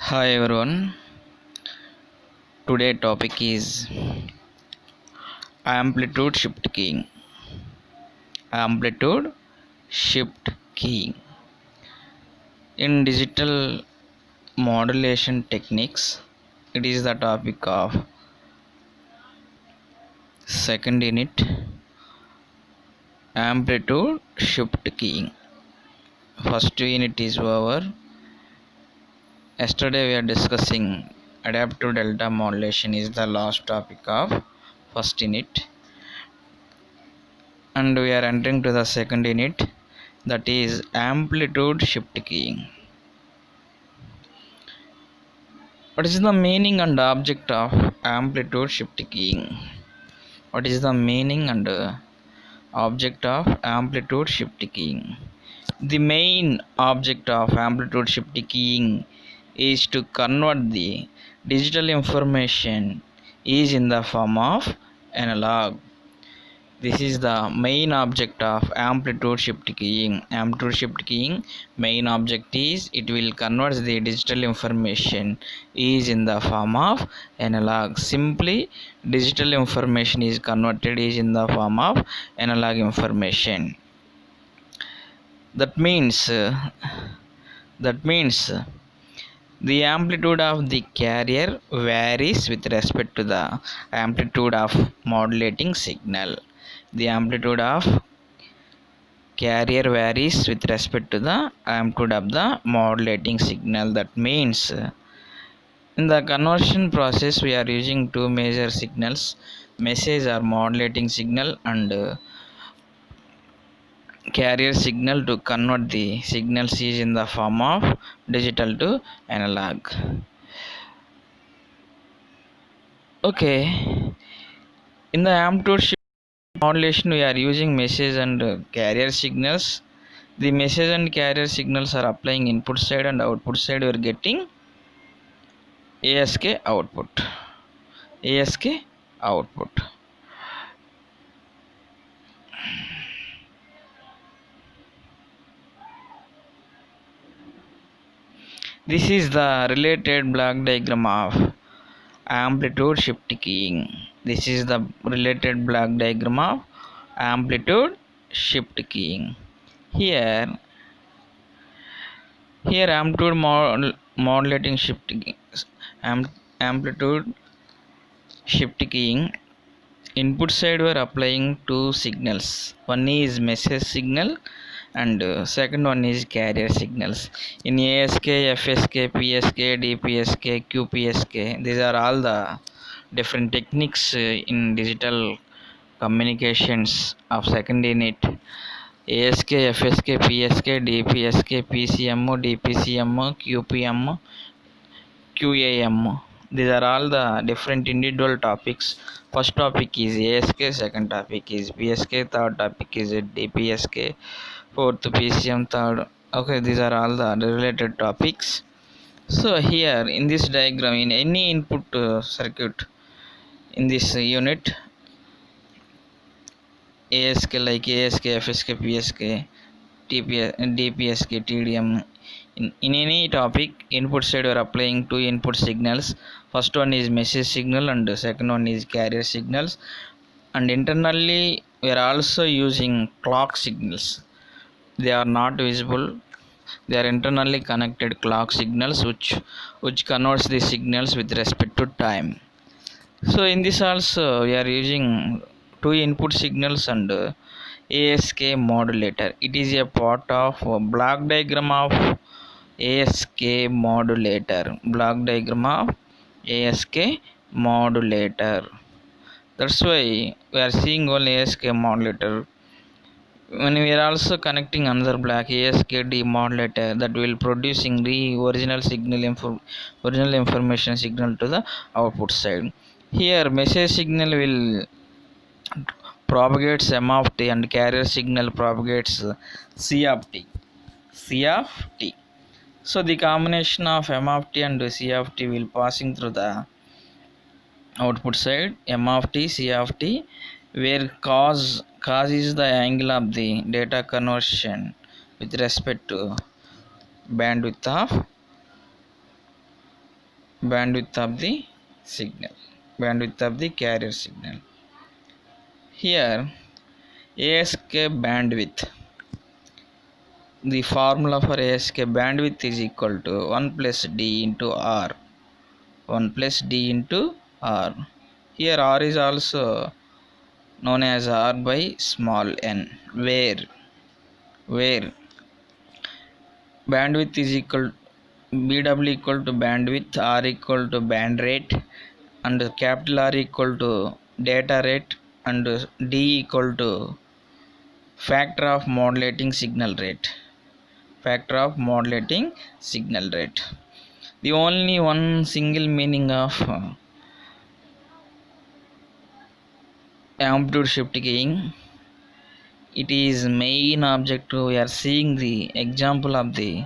Hi everyone. Today topic is amplitude shift keying. Amplitude shift keying. In digital modulation techniques, it is the topic of second unit amplitude shift keying. First unit is over. Yesterday we are discussing adaptive delta modulation is the last topic of first unit, and we are entering to the second unit, that is amplitude shift keying. What is the meaning and object of amplitude shift keying? What is the meaning and object of amplitude shift keying? The main object of amplitude shift keying is to convert the digital information is in the form of analog. This is the main object of amplitude shift keying. Amplitude shift keying main object is it will convert the digital information is in the form of analog. Simply digital information is converted is in the form of analog information. That means the amplitude of the carrier varies with respect to the amplitude of modulating signal. The amplitude of carrier varies with respect to the amplitude of the modulating signal. That means in the conversion process we are using two major signals, message or modulating signal and carrier signal to convert the signals is in the form of digital to analog. Okay, in the amplitude shift modulation we are using message and carrier signals. The message and carrier signals are applying input side and output side we are getting ASK output. ASK output. This is the related block diagram of amplitude shift keying. This is the related block diagram of amplitude shift keying. Here amplitude modulating shift amplitude shift keying. Input side we are applying two signals. One is message signal and second one is carrier signals. In ASK, FSK, PSK, DPSK, QPSK, these are all the different techniques in digital communications of second unit. ASK, FSK, PSK, DPSK, PCM, DPCM, QPM, QAM. These are all the different individual topics. First topic is ASK, second topic is PSK, third topic is DPSK, fourth PCM, third. Okay, these are all the related topics. So here in this diagram, in any input circuit in this unit, ASK like ASK, FSK, PSK, DPSK, TDM. In any topic, input side we are applying two input signals. First one is message signal and the second one is carrier signals. And internally we are also using clock signals. They are not visible. They are internally connected clock signals which converts the signals with respect to time. So in this also we are using two input signals and ASK modulator. It is a part of block diagram of ASK modulator. Block diagram of ASK modulator. That's why we are seeing only ASK modulator. When we are also connecting another block ASKD modulator that will producing the original information signal to the output side. Here message signal will propagates M of t and carrier signal propagates C of t. C of t. So the combination of M of t and C of t will passing through the output side, M of t, C of t, where cos is the angle of the data conversion with respect to bandwidth of bandwidth of the signal, bandwidth of the carrier signal. Here ASK bandwidth, the formula for ASK bandwidth is equal to 1 plus D into R, 1 plus D into R. Here R is also known as R by small n, where bandwidth is equal BW equal to bandwidth, R equal to band rate, and capital R equal to data rate, and D equal to factor of modulating signal rate. Factor of modulating signal rate. The only one single meaning of amplitude shift keying, it is main objective. We are seeing the example of the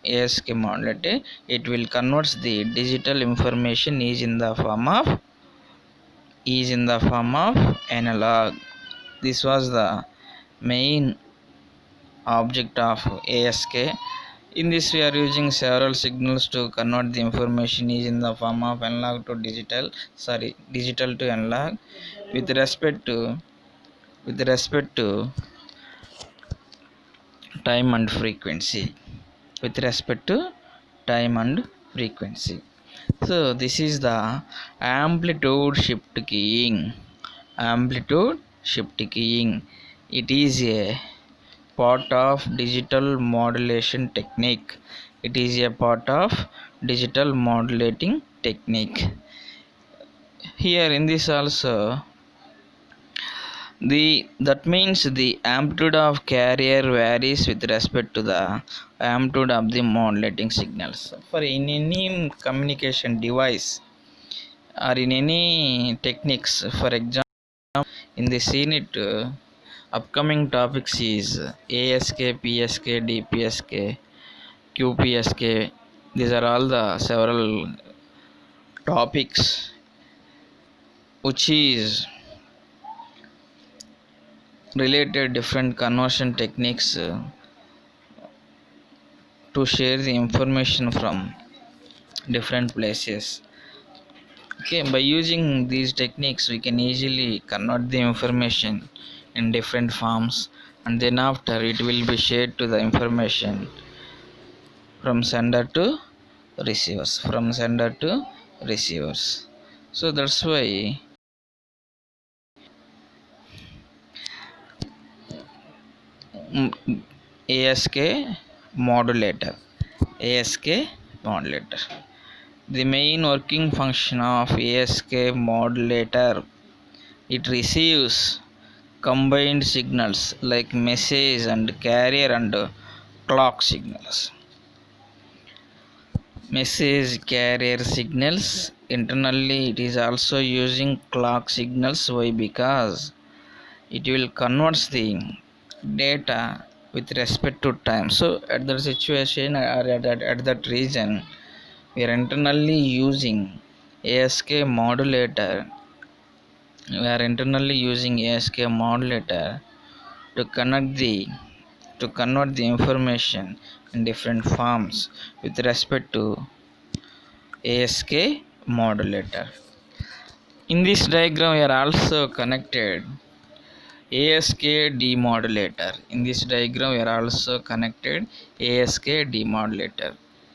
ASK modulator. It will convert the digital information is in the form of analog. This was the main object of ASK. In this we are using several signals to convert the information is in the form of analog to digital, digital to analog, with respect to time and frequency, So this is the amplitude shift keying. It is a part of digital modulation technique. Here in this also, that means the amplitude of carrier varies with respect to the amplitude of the modulating signals. For in any communication device or in any techniques, for example, in this unit, upcoming topics is ASK, PSK, DPSK, QPSK. These are all the several topics which is related different conversion techniques to share the information from different places. Okay, by using these techniques we can easily convert the information in different forms, and then after it will be shared to the information from sender to receivers. So that's why ASK modulator. The main working function of ASK modulator, it receives combined signals like message and carrier and clock signals. Message carrier signals, internally it is also using clock signals. Why? Because it will convert the data with respect to time. So at that situation or at that region, we are internally using ASK modulator. To convert the information in different forms with respect to ASK modulator. In this diagram we are also connected ASK demodulator.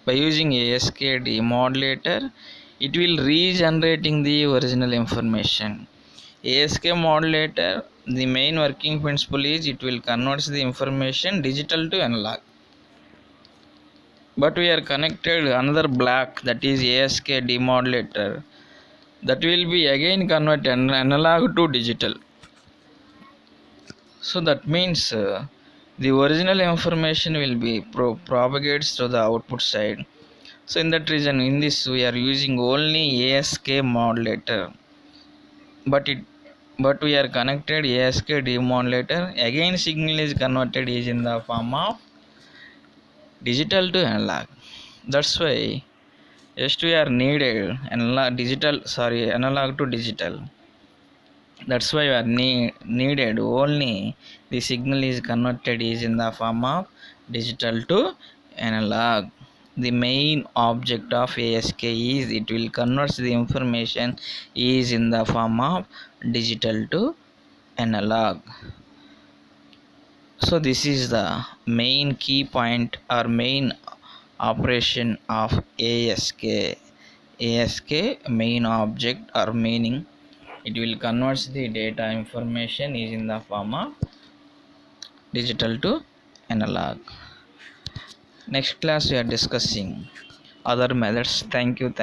By using ASK demodulator, it will regenerating the original information. ASK modulator, the main working principle is it will convert the information digital to analog. But we are connected another block, that is ASK demodulator, that will be again convert analog to digital. So that means the original information will be propagated through the output side. So in that reason, in this we are using only ASK modulator, but we are connected ASK demodulator. Again signal is converted is in the form of digital to analog. That's why just we are needed analog to digital. That's why we are needed only the signal is converted is in the form of digital to analog. the main object of ASK is it will convert the information is in the form of digital to analog. So this is the main key point or main operation of ASK. ASK main object or meaning, it will convert the data information is in the form of digital to analog. Next class we are discussing other methods. Thank you.